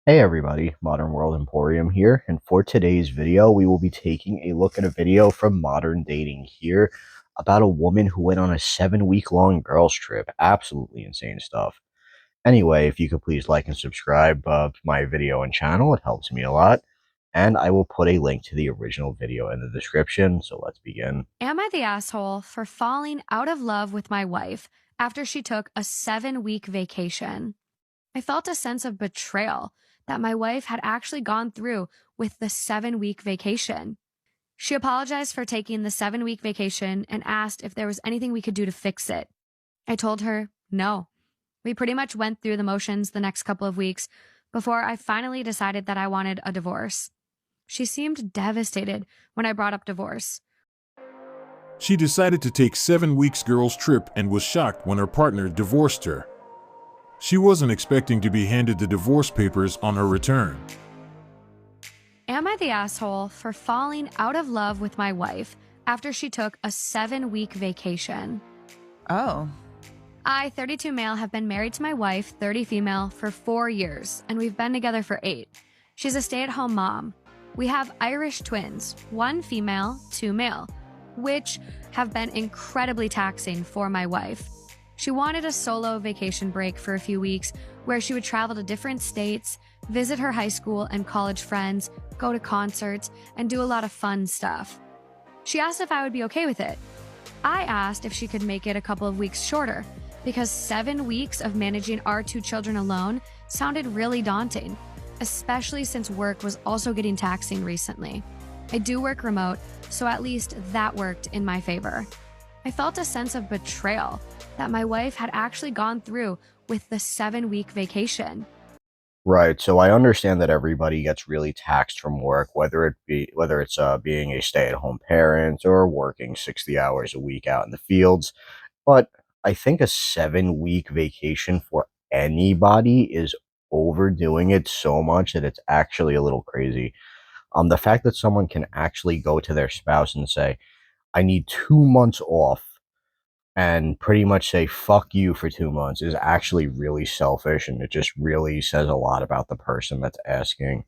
Hey everybody, Modern World Emporium here, and for today's video, we will be taking a look at a video from Modern Dating here about a woman who went on a 7 week long girls trip. Absolutely insane stuff. Anyway, if you could please like and subscribe to my video and channel, it helps me a lot. And I will put a link to the original video in the description, so let's begin. Am I the asshole for falling out of love with my wife after she took a 7 week vacation? I felt a sense of betrayal that my wife had actually gone through with the 7 week vacation. She apologized for taking the 7 week vacation and asked if there was anything we could do to fix it. I told her no. We pretty much went through the motions the next couple of weeks before I finally decided that I wanted a divorce. She seemed devastated when I brought up divorce. She decided to take 7 weeks girls trip and was shocked when her partner divorced her. She wasn't expecting to be handed the divorce papers on her return. Am I the asshole for falling out of love with my wife after she took a 7 week vacation? Oh, I, 32 male, have been married to my wife, 30 female, for 4 years, and we've been together for 8. She's a stay-at-home mom. We have Irish twins, 1 female, 2 male, which have been incredibly taxing for my wife. She wanted a solo vacation break for a few weeks where she would travel to different states, visit her high school and college friends, go to concerts, and do a lot of fun stuff. She asked if I would be okay with it. I asked if she could make it a couple of weeks shorter, because 7 weeks of managing our 2 children alone sounded really daunting, especially since work was also getting taxing recently. I do work remote, so at least that worked in my favor. I felt a sense of betrayal that my wife had actually gone through with the 7 week vacation. Right, so I understand that everybody gets really taxed from work, whether it's being a stay-at-home parent or working 60 hours a week out in the fields. But I think a 7 week vacation for anybody is overdoing it so much that it's actually a little crazy. The fact that someone can actually go to their spouse and say, I need 2 months off and pretty much say fuck you for 2 months is actually really selfish, and it just really says a lot about the person that's asking.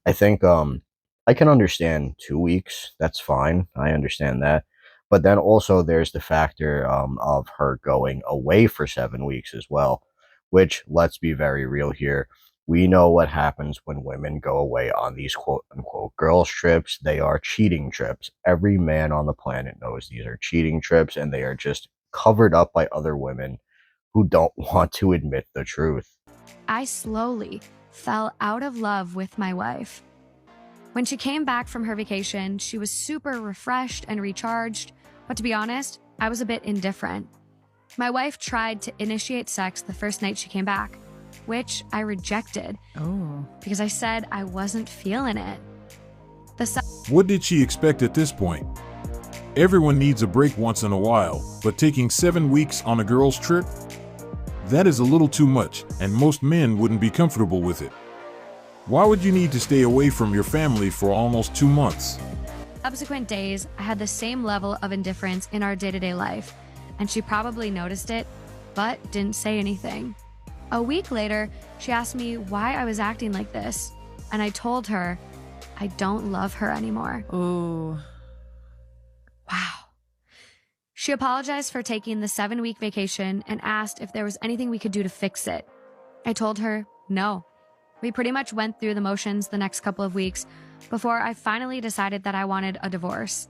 I think I can understand 2 weeks. That's fine. I understand that. But then also there's the factor of her going away for 7 weeks as well, which, let's be very real here. We know what happens when women go away on these quote unquote girls' trips. They are cheating trips. Every man on the planet knows these are cheating trips, and they are just covered up by other women who don't want to admit the truth. I slowly fell out of love with my wife. When she came back from her vacation, she was super refreshed and recharged, but to be honest, I was a bit indifferent. My wife tried to initiate sex the first night she came back, which I rejected oh. because I said I wasn't feeling it. What did she expect at this point? Everyone needs a break once in a while, but taking 7 weeks on a girls' trip? That is a little too much, and most men wouldn't be comfortable with it. Why would you need to stay away from your family for almost 2 months? Subsequent days, I had the same level of indifference in our day-to-day life, and she probably noticed it, but didn't say anything. A week later, she asked me why I was acting like this, and I told her I don't love her anymore. Ooh. Wow. She apologized for taking the 7 week vacation and asked if there was anything we could do to fix it. I told her no. We pretty much went through the motions the next couple of weeks before I finally decided that I wanted a divorce.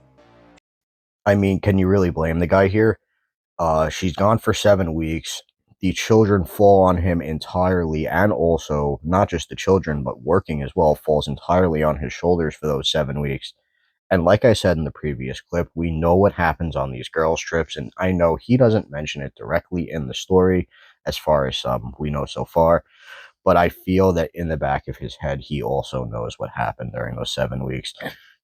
I mean, can you really blame the guy here? She's gone for 7 weeks. The children fall on him entirely, and also, not just the children, but working as well falls entirely on his shoulders for those 7 weeks. And like I said in the previous clip, we know what happens on these girls' trips, and I know he doesn't mention it directly in the story, as far as we know so far, but I feel that in the back of his head, he also knows what happened during those 7 weeks.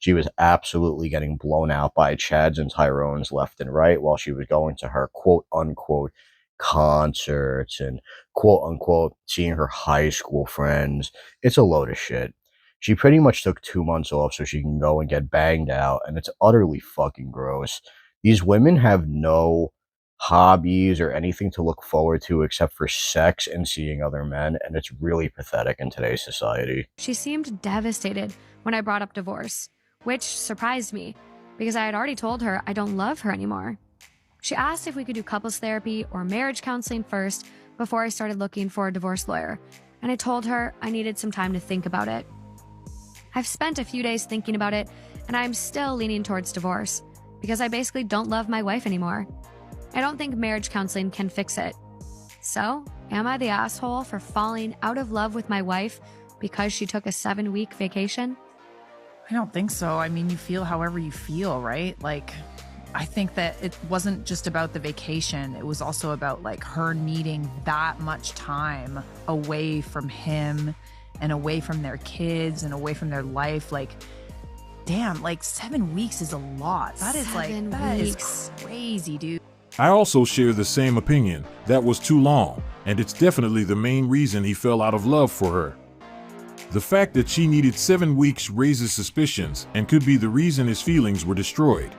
She was absolutely getting blown out by Chads and Tyrones left and right while she was going to her quote unquote concerts and quote unquote seeing her high school friends. It's a load of shit. She pretty much took 2 months off so she can go and get banged out, and it's utterly fucking gross. These women have no hobbies or anything to look forward to except for sex and seeing other men, and it's really pathetic in today's society. She seemed devastated when I brought up divorce, which surprised me because I had already told her I don't love her anymore. She asked if we could do couples therapy or marriage counseling first before I started looking for a divorce lawyer, and I told her I needed some time to think about it. I've spent a few days thinking about it, and I'm still leaning towards divorce because I basically don't love my wife anymore. I don't think marriage counseling can fix it. So, am I the asshole for falling out of love with my wife because she took a 7-week vacation? I don't think so. I mean, you feel however you feel, right? Like, I think that it wasn't just about the vacation. It was also about like her needing that much time away from him and away from their kids and away from their life. Like, damn, like 7 weeks is a lot. That is that is crazy, dude. I also share the same opinion. That was too long, and it's definitely the main reason he fell out of love for her. The fact that she needed 7 weeks raises suspicions and could be the reason his feelings were destroyed.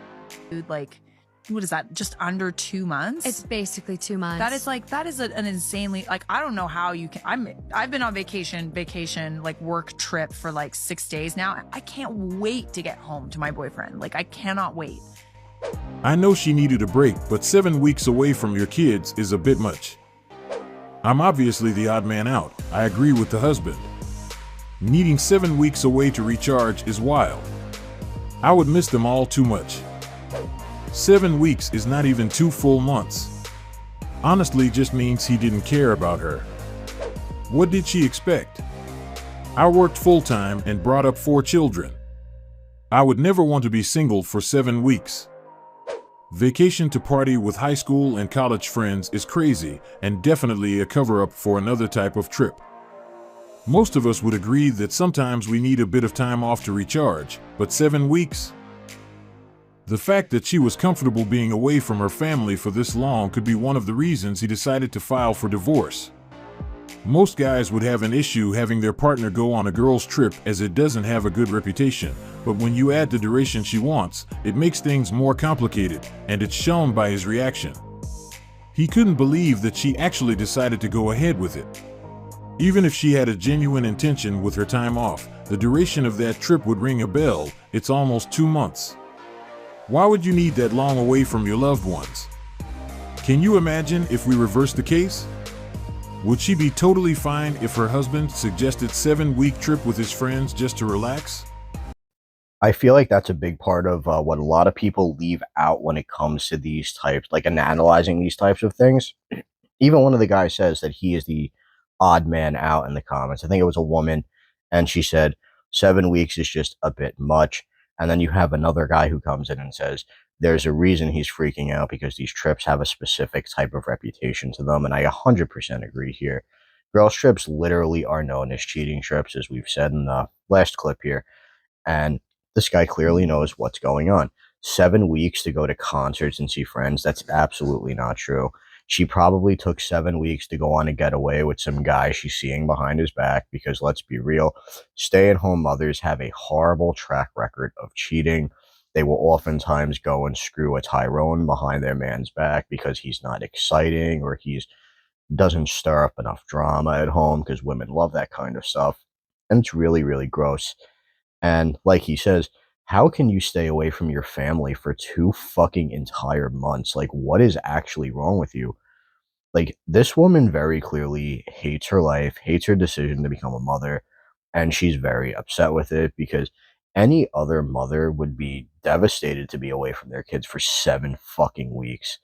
Dude, like, what is that? Just under 2 months? It's basically 2 months. That is an insanely, like, I don't know how you can. I've been on vacation, like work trip for like 6 days now. I can't wait to get home to my boyfriend. Like, I cannot wait. I know she needed a break, but 7 weeks away from your kids is a bit much. I'm obviously the odd man out. I agree with the husband. Needing 7 weeks away to recharge is wild. I would miss them all too much. 7 weeks is not even 2 full months. Honestly, just means he didn't care about her. What did she expect? I worked full-time and brought up 4 children. I would never want to be single for 7 weeks. Vacation to party with high school and college friends is crazy and definitely a cover-up for another type of trip. Most of us would agree that sometimes we need a bit of time off to recharge, but 7 weeks? The fact that she was comfortable being away from her family for this long could be one of the reasons he decided to file for divorce. Most guys would have an issue having their partner go on a girl's trip as it doesn't have a good reputation, but when you add the duration she wants, it makes things more complicated, and it's shown by his reaction. He couldn't believe that she actually decided to go ahead with it. Even if she had a genuine intention with her time off, the duration of that trip would ring a bell. It's almost 2 months. Why would you need that long away from your loved ones? Can you imagine if we reversed the case? Would she be totally fine if her husband suggested 7-week trip with his friends just to relax? I feel like that's a big part of what a lot of people leave out when it comes to these types, like in analyzing these types of things. Even one of the guys says that he is the odd man out in the comments. I think it was a woman, and she said 7 weeks is just a bit much. And then you have another guy who comes in and says there's a reason he's freaking out because these trips have a specific type of reputation to them. And I 100% agree here. Girls' trips literally are known as cheating trips, as we've said in the last clip here. And this guy clearly knows what's going on. 7 weeks to go to concerts and see friends, that's absolutely not true. She probably took 7 weeks to go on a getaway with some guy she's seeing behind his back because, let's be real, stay-at-home mothers have a horrible track record of cheating. They will oftentimes go and screw a Tyrone behind their man's back because he's not exciting or he doesn't stir up enough drama at home, because women love that kind of stuff. And it's really, really gross. And like he says, how can you stay away from your family for 2 fucking entire months? Like, what is actually wrong with you? Like, this woman very clearly hates her life, hates her decision to become a mother, and she's very upset with it because any other mother would be devastated to be away from their kids for 7 fucking weeks.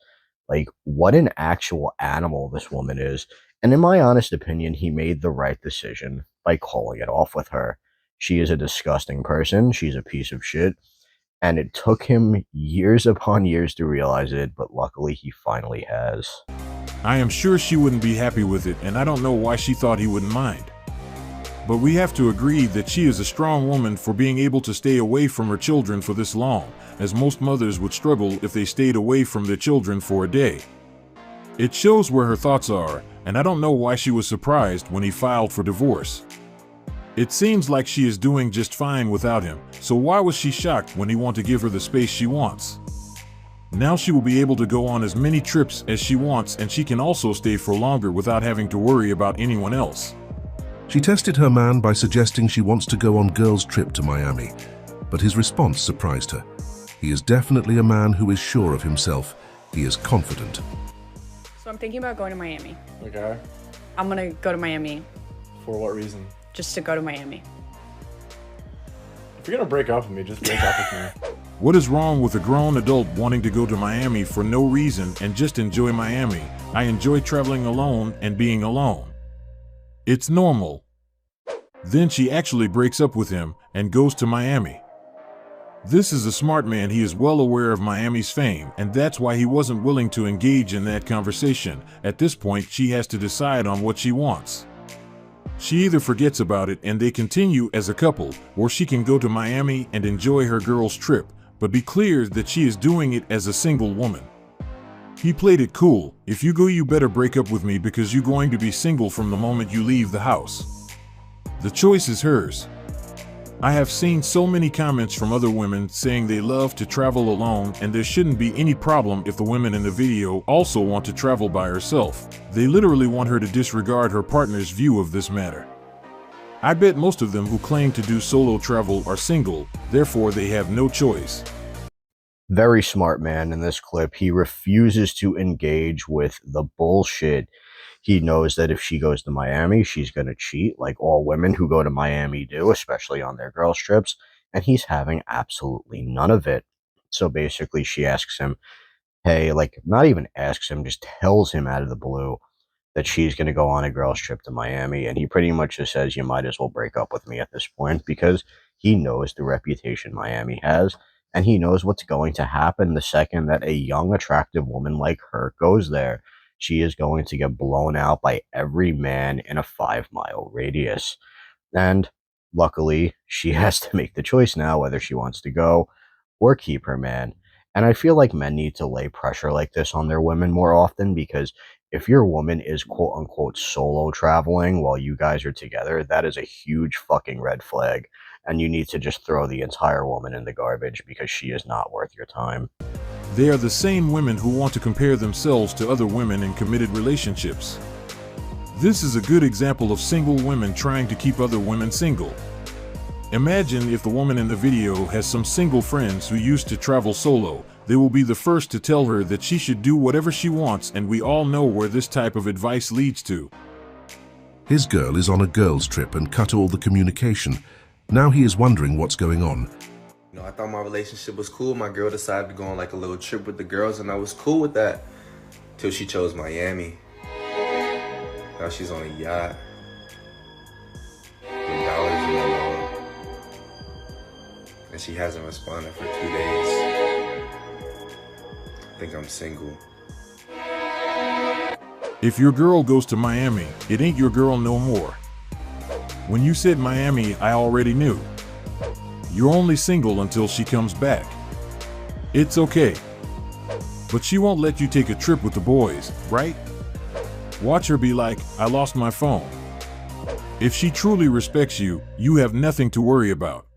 Like, what an actual animal this woman is. And in my honest opinion, he made the right decision by calling it off with her. She is a disgusting person. She's a piece of shit. And it took him years upon years to realize it, but luckily he finally has. I am sure she wouldn't be happy with it, and I don't know why she thought he wouldn't mind. But we have to agree that she is a strong woman for being able to stay away from her children for this long, as most mothers would struggle if they stayed away from their children for a day. It shows where her thoughts are, and I don't know why she was surprised when he filed for divorce. It seems like she is doing just fine without him, so why was she shocked when he wanted to give her the space she wants? Now she will be able to go on as many trips as she wants, and she can also stay for longer without having to worry about anyone else. She tested her man by suggesting she wants to go on girls' trip to Miami, but his response surprised her. He is definitely a man who is sure of himself. He is confident. So I'm thinking about going to Miami. Okay. I'm gonna go to Miami For what reason? just to go to Miami. If you're gonna break up with me, just break up with me. What is wrong with a grown adult wanting to go to Miami for no reason and just enjoy Miami? I enjoy traveling alone and being alone. It's normal. Then she actually breaks up with him and goes to Miami. This is a smart man. He is well aware of Miami's fame, and that's why he wasn't willing to engage in that conversation. At this point, she has to decide on what she wants. She either forgets about it and they continue as a couple, or she can go to Miami and enjoy her girls' trip, but be clear that she is doing it as a single woman. He played it cool. If you go, you better break up with me because you're going to be single from the moment you leave the house. The choice is hers. I have seen so many comments from other women saying they love to travel alone, and there shouldn't be any problem if the women in the video also want to travel by herself. They literally want her to disregard her partner's view of this matter. I bet most of them who claim to do solo travel are single, therefore they have no choice. Very smart man in this clip. He refuses to engage with the bullshit. He knows that if she goes to Miami, she's going to cheat like all women who go to Miami do, especially on their girls' trips, and he's having absolutely none of it. So basically, she asks him, hey, like, not even asks him, just tells him out of the blue that she's going to go on a girls' trip to Miami, and he pretty much just says, you might as well break up with me at this point, because he knows the reputation Miami has, and he knows what's going to happen the second that a young, attractive woman like her goes there. She is going to get blown out by every man in a 5-mile radius. And luckily, she has to make the choice now whether she wants to go or keep her man. And I feel like men need to lay pressure like this on their women more often, because if your woman is quote unquote solo traveling while you guys are together, that is a huge fucking red flag. And you need to just throw the entire woman in the garbage because she is not worth your time. They are the same women who want to compare themselves to other women in committed relationships. This is a good example of single women trying to keep other women single. Imagine if the woman in the video has some single friends who used to travel solo. They will be the first to tell her that she should do whatever she wants, and we all know where this type of advice leads to. His girl is on a girls' trip and cut all the communication. Now he is wondering what's going on. You know, I thought my relationship was cool. My girl decided to go on like a little trip with the girls, and I was cool with that till she chose Miami. Now she's on a yacht with dollars in her wallet, and she hasn't responded for 2 days. I think I'm single. If your girl goes to Miami, it ain't your girl no more. When you said Miami, I already knew. You're only single until she comes back. It's okay. But she won't let you take a trip with the boys, right? Watch her be like, I lost my phone. If she truly respects you, you have nothing to worry about.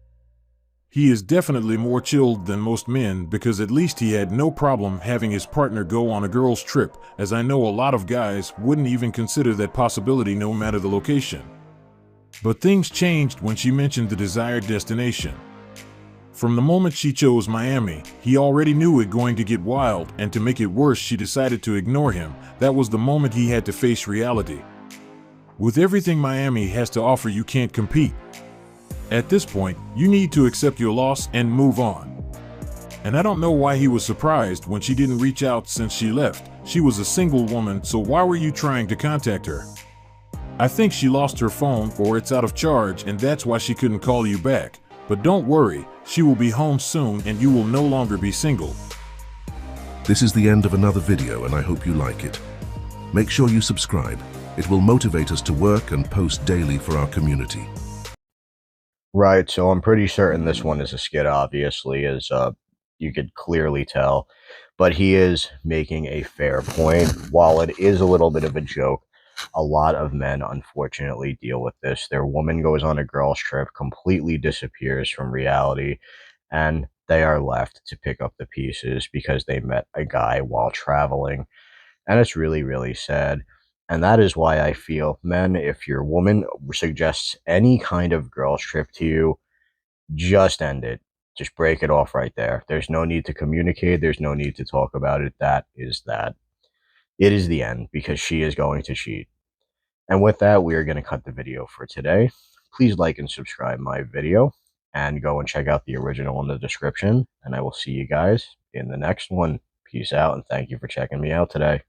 He is definitely more chilled than most men, because at least he had no problem having his partner go on a girls' trip, as I know a lot of guys wouldn't even consider that possibility no matter the location. But things changed when she mentioned the desired destination. From the moment she chose Miami, he already knew it going to get wild, and to make it worse, she decided to ignore him. That was the moment he had to face reality. With everything Miami has to offer, you can't compete. At this point, you need to accept your loss and move on. And I don't know why he was surprised when she didn't reach out since she left. She was a single woman, so why were you trying to contact her? I think she lost her phone, or it's out of charge, and that's why she couldn't call you back. But don't worry, she will be home soon and you will no longer be single. This is the end of another video, and I hope you like it. Make sure you subscribe. It will motivate us to work and post daily for our community. Right, so I'm pretty certain this one is a skit, obviously, as you could clearly tell. But he is making a fair point. While it is a little bit of a joke, a lot of men, unfortunately, deal with this. Their woman goes on a girls' trip, completely disappears from reality, and they are left to pick up the pieces because they met a guy while traveling. And it's really, really sad. And that is why I feel, men, if your woman suggests any kind of girls trip to you, just end it. Just break it off right there. There's no need to communicate. There's no need to talk about it. That is that. It is the end because she is going to cheat. And with that, we are going to cut the video for today. Please like and subscribe my video and go and check out the original in the description. And I will see you guys in the next one. Peace out and thank you for checking me out today.